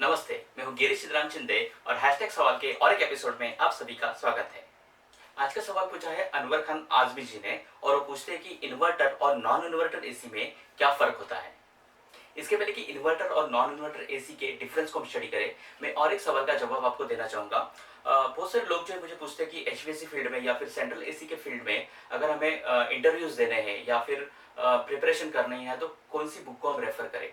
नमस्ते, मैं हूं गिरीश सिद्धराम शिंदे और हैशटैग सवाल के और एक एपिसोड में आप सभी का स्वागत है। आज का सवाल पूछा है अनवर खान आजमी जी ने और वो पूछते हैं कि इन्वर्टर और नॉन इन्वर्टर एसी में क्या फर्क होता है। इसके पहले कि इन्वर्टर और नॉन इन्वर्टर एसी के डिफरेंस को हम स्टडी करें, मैं और एक सवाल का जवाब आपको देना चाहूँगा। बहुत सारे लोग जो है मुझे पूछते हैं कि एचवीएसी फील्ड में या फिर सेंट्रल एसी के फील्ड में अगर हमें इंटरव्यूज़ देने हैं या फिर प्रिपरेशन करनी है तो कौन सी बुक को हम रेफ़र करें।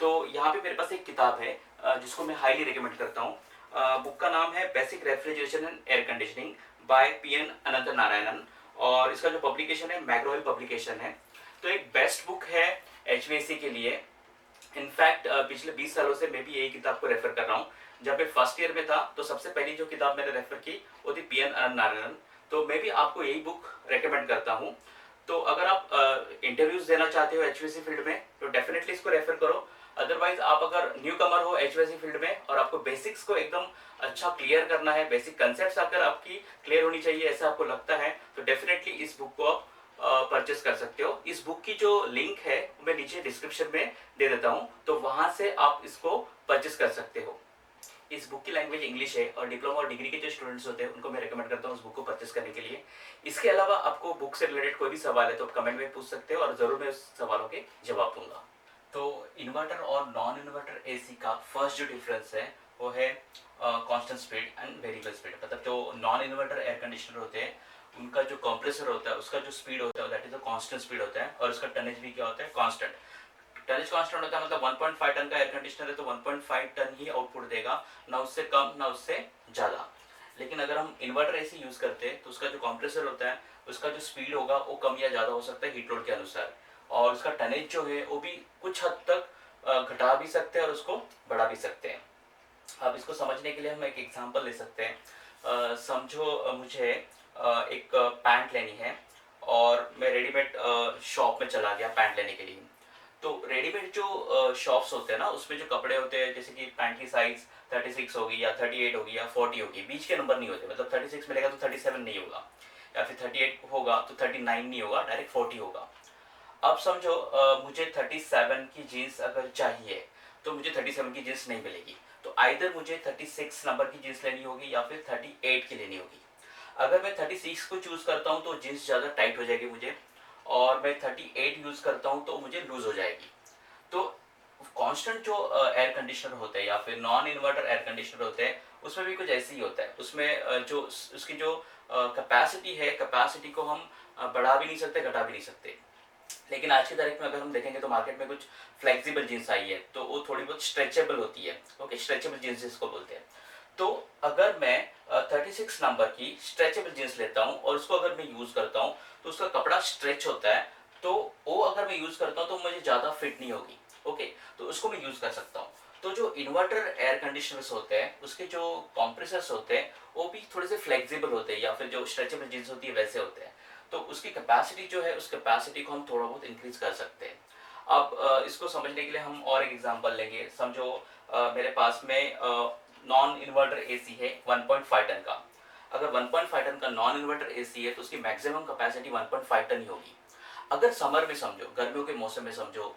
तो यहाँ पे मेरे पास एक किताब है जिसको मैं हाईली रिकमेंड करता हूँ। बुक का नाम है basic refrigeration and air conditioning by PN Anant Narayanan और इसका जो पब्लिकेशन है मैग्रोवेल पब्लिकेशन है। तो एक बेस्ट बुक है एचवीएसी के लिए। इनफैक्ट पिछले 20 सालों से मैं भी यही किताब को रेफर कर रहा हूँ। जब मैं फर्स्ट ईयर में था तो सबसे पहली जो किताब मैंने रेफर की वो थी पीएन नारायणन। तो मैं भी आपको यही बुक रेकमेंड करता हूँ। तो अगर आप इंटरव्यूज देना चाहते हो एचवीएसी फील्ड में तो डेफिनेटली इसको रेफर करो। अदरवाइज आप अगर न्यू कमर हो एचवीएसी फील्ड में और आपको बेसिक्स को एकदम अच्छा क्लियर करना है, बेसिक कंसेप्ट अगर आपकी क्लियर होनी चाहिए ऐसा आपको लगता है, तो डेफिनेटली इस बुक को आप परचेस कर सकते हो। इस बुक की जो लिंक है मैं नीचे डिस्क्रिप्शन में दे देता हूँ, तो वहां से आप इसको परचेस कर सकते हो। इस बुक की लैंग्वेज इंग्लिश है और डिप्लोमा और डिग्री के जो स्टूडेंट्स होते हैं उनको मैं रेकमेंड करता हूँ इस बुक को परचेस करने के लिए। इसके अलावा आपको बुक से रिलेटेड कोई भी सवाल है तो आप कमेंट में पूछ सकते हो और ज़रूर मैं उस सवालों के जवाब दूंगा। तो इन्वर्टर और नॉन इन्वर्टर एसी का फर्स्ट जो डिफरेंस है वो है constant speed and variable speed. मतलब जो नॉन इन्वर्टर एयर कंडीशनर होते हैं उनका जो कंप्रेसर होता है उसका जो स्पीड होता है that is a constant speed होता है और उसका टनेज भी क्या होता है, कांस्टेंट। टनेज कांस्टेंट होता है मतलब 1.5 टन का एयर कंडीशनर है तो 1.5 टन ही आउटपुट देगा, ना उससे कम ना उससे ज़्यादा। लेकिन अगर हम इन्वर्टर एसी यूज़ करते हैं तो उसका जो कंप्रेसर होता है उसका जो स्पीड होगा वो कम या ज़्यादा हो सकता है हीट लोड के अनुसार, और उसका टनेज जो है वो भी कुछ हद तक घटा भी सकते हैं और उसको बढ़ा भी सकते हैं। अब इसको समझने के लिए हम एक एग्जांपल ले सकते हैं। समझो मुझे एक पैंट लेनी है और मैं रेडीमेड शॉप में चला गया पैंट लेने के लिए। तो रेडीमेड जो शॉप्स होते हैं ना उसमें जो कपड़े होते हैं जैसे कि पैंट की साइज 36 होगी या 38 होगी या 40 होगी, बीच के नंबर नहीं होते। मतलब 36 मिलेगा तो 37 नहीं होगा, या फिर 38 होगा तो 39 नहीं होगा, डायरेक्ट 40 होगा। अब समझो मुझे 37 की जीन्स अगर चाहिए तो मुझे 37 की जीन्स नहीं मिलेगी, तो आइदर मुझे 36 नंबर की जीन्स लेनी होगी या फिर 38 की लेनी होगी। अगर मैं 36 को चूज करता हूँ तो जीन्स ज़्यादा टाइट हो जाएगी मुझे, और मैं 38 यूज़ करता हूँ तो मुझे लूज हो जाएगी। तो कांस्टेंट जो एयर कंडीशनर होते हैं या फिर नॉन इन्वर्टर एयर कंडीशनर होते हैं उसमें भी कुछ ऐसे ही होता है। उसमें जो उसकी जो कैपेसिटी है, कैपेसिटी को हम बढ़ा भी नहीं सकते घटा भी नहीं सकते। लेकिन आज की तारीख में अगर हम देखेंगे तो मार्केट में कुछ फ्लेक्सिबल जीन्स आई है तो वो थोड़ी बहुत स्ट्रेचेबल होती है। ओके, स्ट्रेचेबल जीन्स जिसको बोलते हैं। तो अगर मैं 36 नंबर की स्ट्रेचेबल जीन्स लेता हूँ और उसको अगर मैं यूज़ करता हूँ तो उसका कपड़ा स्ट्रेच होता है, तो वो अगर मैं यूज़ करता हूँ तो मुझे ज़्यादा फिट नहीं होगी। ओके, तो उसको मैं यूज़ कर सकता हूँ। तो जो इन्वर्टर एयर कंडीशनर्स होते हैं उसके जो कंप्रेसर्स होते हैं वो भी थोड़े से फ्लेक्सिबल होते हैं, या फिर जो स्ट्रेचेबल जीन्स होती है वैसे होते हैं। तो उसकी कैपेसिटी जो है उस कैपेसिटी को हम थोड़ा बहुत इंक्रीज कर सकते हैं। अब इसको समझने के लिए हम और एक एग्जांपल लेंगे। समझो मेरे पास में नॉन इन्वर्टर एसी है 1.5 टन का। अगर 1.5 टन का नॉन इन्वर्टर एसी है तो उसकी मैक्सिमम कैपेसिटी 1.5 टन ही होगी। अगर समर में समझो, गर्मियों के मौसम में समझो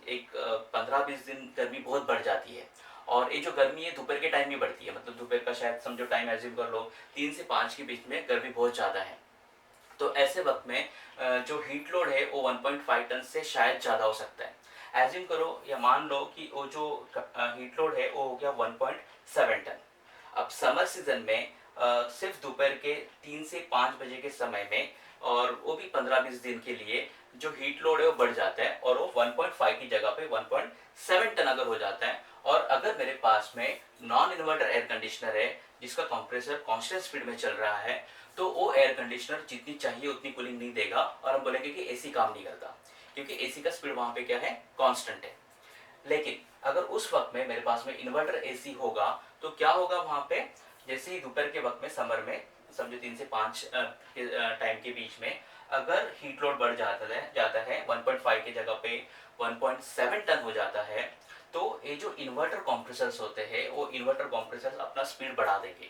एक 15-20 दिन गर्मी बहुत बढ़ जाती है, और ये जो गर्मी है दोपहर के टाइम ही बढ़ती है। मतलब दोपहर का शायद समझो टाइम एज्यूम कर लो 3 से 5 के बीच में गर्मी बहुत ज़्यादा है। तो ऐसे वक्त में जो हीट लोड है वो 1.5 टन से शायद ज़्यादा हो सकता है। एज्यूम करो या मान लो कि वो जो हीट लोड है वो हो गया 1.7 टन। अब समर सीजन में सिर्फ दोपहर के 3 से 5 बजे के समय में, और वो भी 15-20 दिन के लिए, जो हीट लोड है वो बढ़ जाता है और वो 1.5 की जगह पे 1.7 टन अगर हो जाता है। और अगर मेरे पास में नॉन इन्वर्टर एयर कंडीशनर है जिसका कंप्रेसर कांस्टेंट स्पीड में चल रहा है, तो वो एयर कंडीशनर जितनी चाहिए उतनी कूलिंग नहीं देगा और हम बोलेंगे कि एसी काम नहीं करता, क्योंकि एसी का स्पीड वहां पे क्या है, कांस्टेंट है। लेकिन अगर उस वक्त में मेरे पास में इन्वर्टर एसी होगा तो क्या होगा वहां पे, जैसे ही दोपहर के वक्त में समर में समझो 3 से 5 के टाइम के बीच में अगर हीट लोड बढ़ जाता है 1.5 की जगह पे 1.7 टन हो जाता है, तो ये जो इन्वर्टर कॉम्प्रेसर्स होते हैं वो इन्वर्टर कॉम्प्रेसर्स अपना स्पीड बढ़ा देंगे,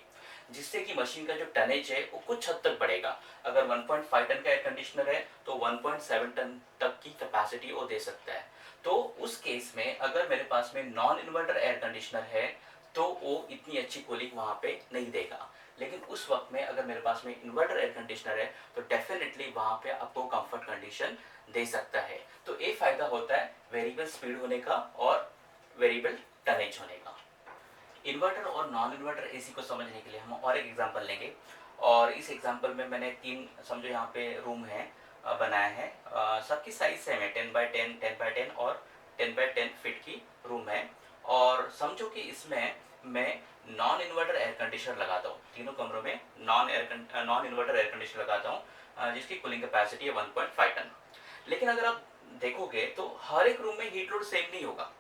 जिससे कि मशीन का जो टनेज है वो कुछ हद तक बढ़ेगा। अगर 1.5 टन का एयर कंडीशनर है तो 1.7 टन तक की कैपेसिटी वो दे सकता है। तो उस केस में अगर मेरे पास में नॉन इन्वर्टर एयर कंडीशनर है तो वो इतनी अच्छी कूलिंग वहाँ पे नहीं देगा। लेकिन उस वक्त में अगर मेरे पास में इन्वर्टर एयर कंडीशनर है तो डेफिनेटली वहाँ पे आपको कंफर्ट कंडीशन दे सकता है। तो ये फ़ायदा होता है वेरिएबल स्पीड होने का और वेरिएबल टनेज होने का। इन्वर्टर और नॉन इन्वर्टर एसी को समझने के लिए हम और एक एग्जांपल लेंगे, और इस एग्जांपल में मैंने तीन समझो यहाँ पे रूम है बनाया है। सबकी साइज सेम है, 10x10, 10x10 और 10x10 फीट की रूम है। और समझो कि इसमें मैं नॉन इन्वर्टर एयर कंडीशनर लगाता हूँ, तीनों कमरों में नॉन इन्वर्टर एयर कंडीशनर लगाता हूँ जिसकी कूलिंग कैपेसिटी है 1.5 टन। लेकिन अगर आप देखोगे तो हर एक रूम में हीट लोड सेम नहीं होगा,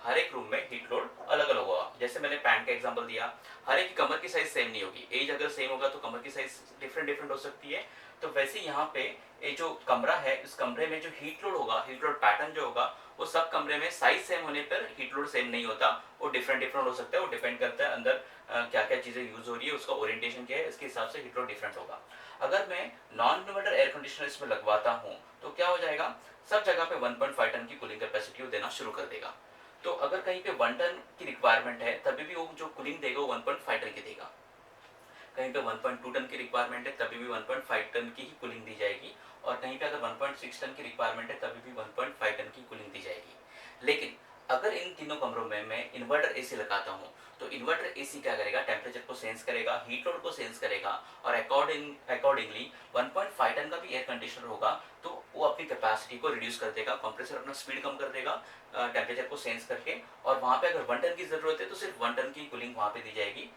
हर एक रूम में हीट लोड अलग अलग होगा। जैसे मैंने पैन का एग्जांपल दिया, हर एक की कमर की साइज सेम नहीं होगी, एज अगर सेम होगा तो कमर की साइज डिफरेंट डिफरेंट हो सकती है। तो वैसे यहाँ पे ये जो कमरा है, इस कमरे में जो हीट लोड होगा, हीट लोड पैटर्न जो होगा वो सब कमरे में साइज सेम होने पर हीट लोड सेम नहीं होता, वो डिफरेंट डिफरेंट हो सकता है। वो डिपेंड करता है अंदर क्या क्या चीज़ें यूज हो रही है, उसका ओरिएंटेशन क्या है, इसके हिसाब से हीट लोड डिफरेंट होगा। अगर मैं नॉन इन्वर्टर एयर कंडीशनर इसमें लगवाता हूँ तो क्या हो जाएगा, सब जगह पे 1.5 टन की कूलिंग कैपेसिटी देना शुरू कर देगा। तो अगर कहीं पे 1 टन की रिक्वायरमेंट है तभी भी वो जो कूलिंग देगा वो 1.5 टन की देगा। कहीं पे 1.2 टन की रिक्वायरमेंट है तभी भी 1.5 टन की ही कूलिंग दी जाएगी। और कहीं पे अगर 1.6 टन की रिक्वायरमेंट है तभी भी 1.5 टन की कूलिंग दी जाएगी। लेकिन अगर इन तीनों कमरों में मैं इन्वर्टर एसी लगाता हूँ तो इन्वर्टर एसी क्या करेगा, टेम्परेचर को सेंस करेगा, हीट लोड को सेंस करेगा, और अकॉर्डिंगली 1.5 टन का भी एयर कंडीशनर होगा तो वो अपनी कैपेसिटी को रिड्यूस कर देगा, कंप्रेसर अपना स्पीड कम कर देगा टेम्परेचर को सेंस करके। और वहाँ पे अगर 1 टन की जरूरत है तो सिर्फ 1 टन की कूलिंग वहाँ पे दी जाएगी।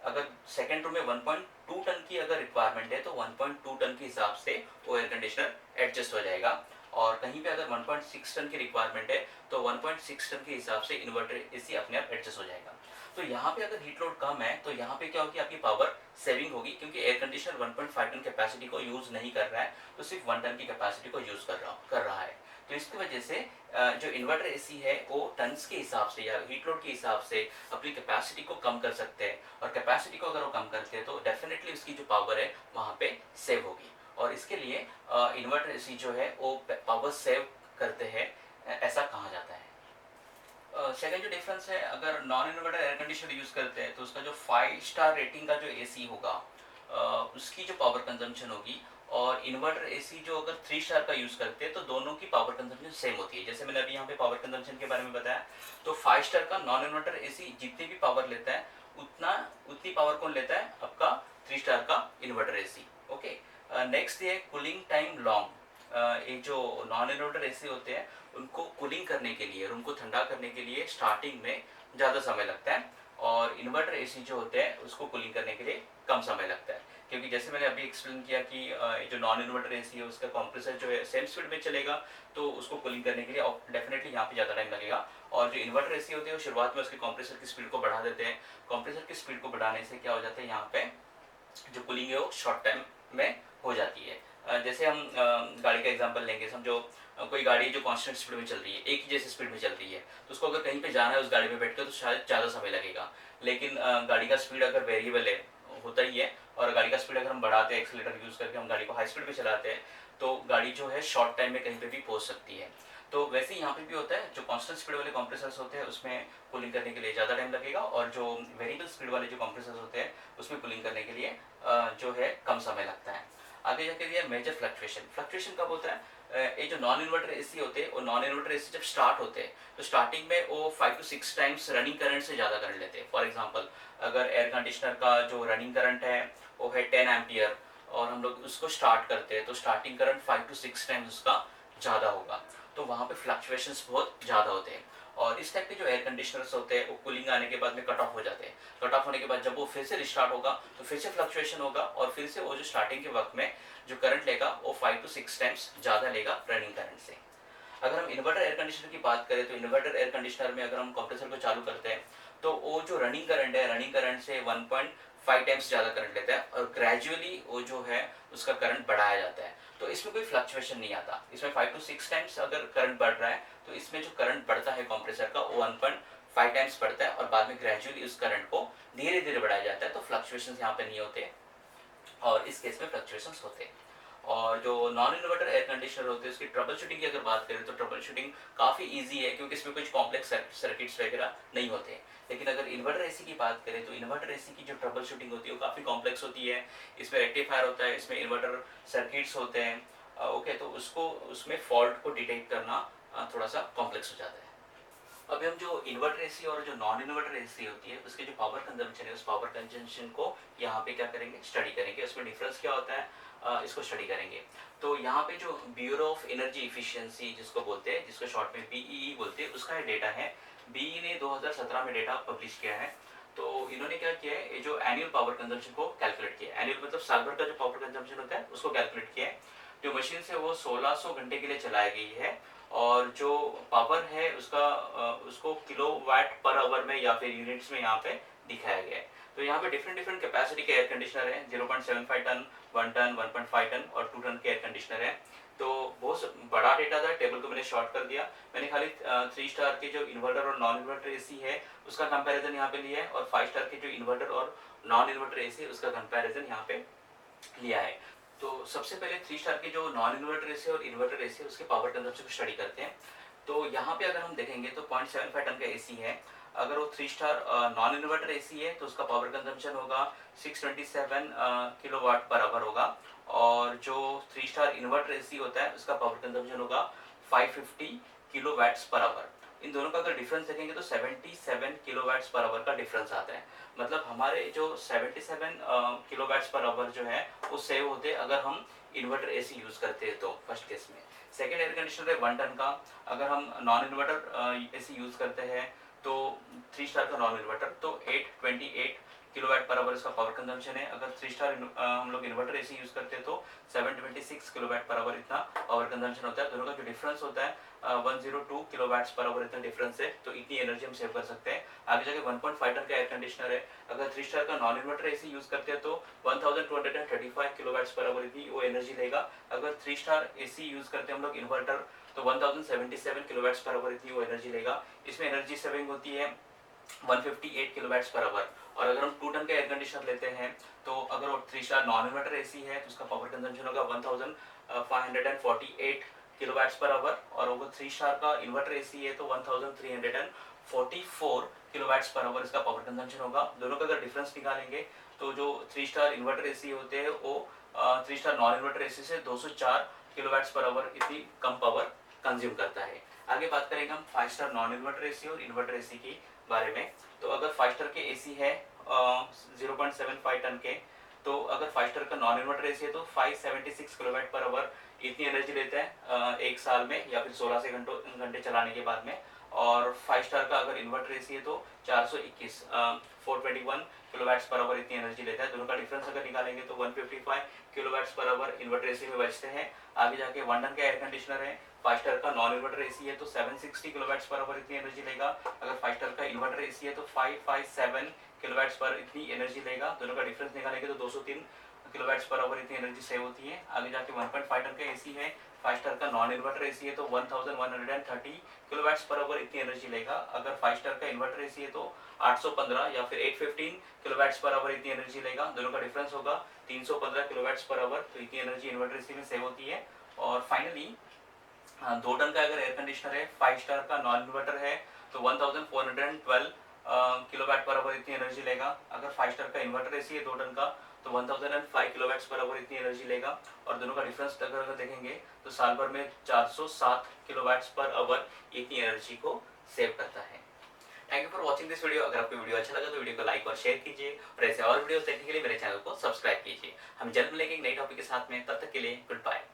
अगर सेकेंड रूम में 1.2 टन की अगर रिक्वायरमेंट है तो 1.2 टन के हिसाब से वो एयर कंडीशनर एडजस्ट हो जाएगा। और कहीं पे अगर 1.6 टन की रिक्वायरमेंट है तो 1.6 टन के हिसाब से इन्वर्टर एसी अपने आप एडजस्ट हो जाएगा। तो यहाँ पे अगर हीट लोड कम है तो यहाँ पे क्या होगी, आपकी पावर सेविंग होगी, क्योंकि एयर कंडीशनर 1.5 टन कैपेसिटी को यूज नहीं कर रहा है, तो सिर्फ 1 टन की कैपेसिटी को यूज कर रहा है। तो इसकी वजह से जो इन्वर्टर एसी है वो टन्स के हिसाब से या हीट लोड के हिसाब से अपनी कैपेसिटी को कम कर सकते हैं। और कैपेसिटी को अगर वो कम करते हैं तो डेफिनेटली उसकी जो पावर है वहाँ पे सेव होगी। और इसके लिए इन्वर्टर एसी जो है वो पावर सेव करते हैं, ऐसा कहा जाता है। सेकंड जो डिफरेंस है, अगर non inverter air conditioner use करते हैं तो उसका जो 5 स्टार रेटिंग का जो एसी होगा उसकी जो पावर कंजम्पशन होगी, और इन्वर्टर एसी जो अगर 3 स्टार का यूज़ करते हैं तो दोनों की पावर कंजम्पशन सेम होती है। जैसे मैंने अभी यहाँ पे पावर कंजम्पशन के बारे में बताया, तो 5 स्टार का नॉन इन्वर्टर एसी जितनी भी पावर लेता है उतनी पावर कौन लेता है, आपका 3 स्टार का इन्वर्टर एसी। ओके, नेक्स्ट ये कूलिंग टाइम लॉन्ग। ये जो नॉन इन्वर्टर एसी होते हैं उनको कूलिंग करने के लिए, रूम को ठंडा करने के लिए स्टार्टिंग में ज़्यादा समय लगता है, और इन्वर्टर एसी जो होते हैं उसको कूलिंग करने के लिए कम समय लगता है। क्योंकि जैसे मैंने अभी एक्सप्लेन किया कि जो नॉन इन्वर्टर एसी है उसका कंप्रेसर जो है सेम स्पीड में चलेगा, तो उसको कूलिंग करने के लिए डेफिनेटली यहाँ पे ज़्यादा टाइम लगेगा। और जो इन्वर्टर एसी होते हैं शुरुआत में उसके कंप्रेसर की स्पीड को बढ़ा देते हैं। कंप्रेसर की स्पीड को बढ़ाने से क्या हो जाता है, यहाँ पे जो कूलिंग है वो शॉर्ट टाइम में हो जाती है। जैसे हम गाड़ी का एग्जांपल लेंगे, समझो कोई गाड़ी जो कांस्टेंट स्पीड में चल रही है, एक ही जैसी स्पीड में चल रही है, तो उसको अगर कहीं पे जाना है उस गाड़ी में बैठ कर तो शायद ज़्यादा समय लगेगा। लेकिन गाड़ी का स्पीड अगर वेरिएबल है, होता ही है, और गाड़ी का स्पीड अगर हम बढ़ाते हैं, एक्सीलेटर यूज़ करके हम गाड़ी को हाई स्पीड पे चलाते हैं, तो गाड़ी जो है शॉर्ट टाइम में कहीं पर भी पहुँच सकती है। तो वैसे ही यहाँ पे भी होता है, जो कांस्टेंट स्पीड वाले कंप्रेसर्स होते हैं उसमें कूलिंग करने के लिए ज़्यादा टाइम लगेगा, और जो वेरिएबल स्पीड वाले जो कंप्रेसर्स होते हैं उसमें कूलिंग करने के लिए जो है कम समय लगता है। आगे जाके दिया मेजर फ्लक्चुएशन कब होता है, ये जो नॉन इन्वर्टर एसी होते हैं, वो नॉन इन्वर्टर एसी जब स्टार्ट होते हैं तो स्टार्टिंग में वो 5 to 6 टाइम्स रनिंग करंट से ज़्यादा करंट लेते हैं। फॉर एग्जांपल, अगर एयर कंडीशनर का जो रनिंग करंट है वो है 10 एम्पियर और हम लोग उसको स्टार्ट करते हैं तो स्टार्टिंग करंट 5 to 6 टाइम्स उसका ज़्यादा होगा, तो वहाँ पे फ्लक्चुएशंस बहुत ज़्यादा होते हैं। और इस टाइप के जो एयर कंडीशनर्स होते हैं वो कूलिंग आने के बाद में कट ऑफ हो जाते हैं। कट ऑफ होने के बाद जब वो फिर से रिस्टार्ट होगा तो फिर से फ्लक्चुएशन होगा, और फिर से वो जो स्टार्टिंग के वक्त में जो करंट लेगा वो 5 to 6 टाइम्स ज़्यादा लेगा रनिंग करंट से। अगर हम इन्वर्टर एयर कंडीशनर की बात करें तो इन्वर्टर एयर कंडीशनर में अगर हम कंप्रेसर को चालू करते हैं तो वो जो रनिंग करंट है, रनिंग करंट से 1.5 टाइम्स ज़्यादा करंट लेता है, और ग्रेजुअली वो जो है उसका करंट बढ़ाया जाता है। तो इसमें कोई फ्लक्चुएशन नहीं आता। इसमें 5 to 6 टाइम्स अगर करंट बढ़ रहा है तो इसमें जो करंट बढ़ता है कंप्रेसर का वो 1.5 टाइम्स बढ़ता है, और बाद में ग्रेजुअली उस करंट को धीरे धीरे बढ़ाया जाता है, तो फ्लक्चुएशन यहाँ पे नहीं होते, और इस केस में फ्लक्चुएशंस होते हैं। और जो नॉन इन्वर्टर एयर कंडीशनर होते हैं उसकी ट्रबल शूटिंग की अगर बात करें तो ट्रबल शूटिंग काफ़ी ईजी है, क्योंकि इसमें कुछ कॉम्प्लेक्स सर्किट्स वगैरह नहीं होते हैं। लेकिन अगर इन्वर्टर एसी की बात करें तो इन्वर्टर एसी की जो ट्रबल शूटिंग होती है वो काफ़ी कॉम्प्लेक्स होती है। इसमें रेक्टिफायर होता है, इसमें इन्वर्टर सर्किट्स होते हैं। ओके, तो उसको उसमें फॉल्ट को डिटेक्ट करना थोड़ा सा कॉम्प्लेक्स हो जाता है। अभी हम जो इन्वर्टर एसी और जो नॉन इन्वर्टर एसी होती है उसके जो पावर कंजम्पशन है उस पावर कंजम्पशन को यहाँ पे क्या करेंगे, स्टडी करेंगे। उसमें डिफरेंस क्या होता है इसको स्टडी करेंगे। तो यहाँ पे जो ब्यूरो ऑफ एनर्जी इफिशियंसी जिसको बोलते हैं, जिसको शॉर्ट में बीईई बोलते हैं, उसका डेटा है। बीई ने 2017 में डेटा पब्लिश किया है। तो इन्होंने क्या किया है, ये जो एनुअल पावर कंजम्पशन को कैलकुलेट किया है। एनुअल मतलब साल भर का जो पावर कंजम्पशन होता है उसको कैलकुलेट किया है। जो मशीन है वो 1600 घंटे के लिए चलाई गई है और जो पावर है उसको किलोवाट पर आवर में या फिर यूनिट्स में यहाँ पे दिखाया गया है। तो यहाँ पे डिफरेंट डिफरेंट कैपेसिटी के एयर कंडीशनर हैं। 0.75 टन, 1 टन, 1.5 टन और 2 टन के एयर कंडीशनर हैं। तो बहुत बड़ा डेटा था, टेबल को मैंने शॉर्ट कर दिया। मैंने खाली 3 स्टार के जो इन्वर्टर और नॉन इन्वर्टर एसी है उसका कंपैरिजन यहाँ पे लिया है, और 5 स्टार के जो इन्वर्टर और नॉन इन्वर्टर एसी है उसका कंपैरिजन यहाँ पे लिया है। तो सबसे पहले 3 स्टार के जो नॉन इन्वर्टर एसी और इन्वर्टर एसी है उसके पावर कंजम्पशन को स्टडी करते हैं। तो यहाँ पे अगर हम देखेंगे तो 0.75 टन का एसी है। अगर वो 3 स्टार नॉन इन्वर्टर एसी है तो उसका पावर कंजम्पशन होगा 627 किलोवाट पर आवर होगा, और जो 3 स्टार इन्वर्टर एसी होता है उसका पावर कंजम्पशन होगा 550 किलोवाट्स पर आवर। इन दोनों का अगर डिफरेंस देखेंगे तो 77 किलोवाट्स पर आवर का डिफरेंस आता है। मतलब हमारे जो 77 किलोवाट्स पर आवर जो है वो सेव होते हैं अगर हम इन्वर्टर एसी यूज करते हैं तो फर्स्ट केस में। सेकेंड एयर कंडीशनर है 1 टन का। अगर हम नॉन इन्वर्टर एसी यूज करते हैं तो 3 स्टार का नॉन इन्वर्टर तो 828 किलोवाट पर आवर इसका पावर कंजम्पशन है। अगर 3 स्टार हम लोग इन्वर्टर एसी यूज करते हैं तो 726 किलोवाट पर आवर इतना पावर कंजम्पशन होता है। दोनों का जो डिफरेंस होता है 102 किलोवाट्स पर आवर इतना डिफरेंस है, तो इतनी एनर्जी हम सेव कर सकते हैं। आगे जाके 1.5 टन का एयर कंडीशनर है। अगर 3 स्टार का नॉन इन्वर्टर एसी यूज करते हैं तो 1235 किलोवाट्स पर आवर इतनी वो एनर्जी लेगा। अगर 3 स्टार एसी यूज करते हैं हम लोग इन्वर्टर तो 1077 किलोवाट्स पर आवर इतनी वो एनर्जी लेगा। इसमें एनर्जी सेविंग होती है 158 किलोवाट्स पर आवर। और अगर हम 2 टन का एयर कंडीशनर लेते हैं तो अगर वो 3 स्टार नॉन इन्वर्टर एसी है तो उसका पावर कंजम्पशन होगा 1548 किलोवाट्स पर आवर, और अगर 3 स्टार का इन्वर्टर एसी है तो 1344 किलोवाट्स पर आवर इसका पावर कंजम्पशन होगा। दोनों का अगर डिफरेंस निकालेंगे तो जो 3 स्टार इन्वर्टर एसी होते हैं वो 3 स्टार नॉन इन्वर्टर एसी से 204 किलोवाट्स पर आवर इतनी कम पावर कंज्यूम करता है। आगे बात करेंगे हम 5 स्टार नॉन इन्वर्टर एसी और इन्वर्टर एसी की बारे में। तो अगर 5 स्टार के एसी है 0.75 टन के, तो अगर 5 स्टार का नॉन इन्वर्टर एसी है तो 576 किलोवाट पर आवर इतनी एनर्जी लेता है एक साल में या फिर 16 से घंटे चलाने के बाद में। और 5 स्टार का अगर इन्वर्टर एसी है तो 421 421 किलोवाट्स पर आवर इतनी एनर्जी लेता है। दोनों का डिफरेंस अगर निकालेंगे तो 155 kilowatts per hour inverter AC में बचते हैं। आगे जाके 1 टन का एयर कंडीशनर है। 5 स्टार का नॉन इन्वर्टर एसी है तो 760 किलोवाट्स पर आवर इतनी एनर्जी लेगा। अगर 5 स्टार का इन्वर्टर एसी है तो 557 किलोवाट्स पर इतनी एनर्जी लेगा। दोनों का डिफरेंस निकालेंगे तो 203 किलोवाट्स पर आवर इतनी एनर्जी सेव होती है। आगे जाके 1.5 टन का एसी है। 5 स्टार का नॉन इन्वर्टर एसी है तो 1130 किलोवाट्स पर आवर इतनी एनर्जी लेगा। अगर 5 स्टार का इन्वर्टर एसी है तो 815 या फिर 815 किलोवाट्स पर आवर इतनी एनर्जी लेगा। दोनों का डिफरेंस होगा 315 किलोवाट्स पर आवर, तो इतनी एनर्जी इन्वर्टर एसी में सेव होती है। और फाइनली 2 टन का अगर एयर कंडीशनर है, 5 स्टार का नॉन इन्वर्टर है तो 1412 किलोवाट पर आवर इतनी एनर्जी लेगा। अगर 5 स्टार का इन्वर्टर एसी है 2 टन का तो 1005 किलोवाट्स पर आवर इतनी एनर्जी लेगा। और दोनों का डिफरेंस अगर देखेंगे तो साल भर में 407 किलोवाट्स पर आवर इतनी एनर्जी को सेव करता है। Thank you for watching this video. अगर आपको वीडियो अच्छा लगा तो वीडियो को लाइक और शेयर कीजिए, और ऐसे और वीडियोस देखने के लिए मेरे चैनल को सब्सक्राइब कीजिए। हम जल्द मिलेंगे एक नई टॉपिक के साथ में, तब तक के लिए गुड बाय।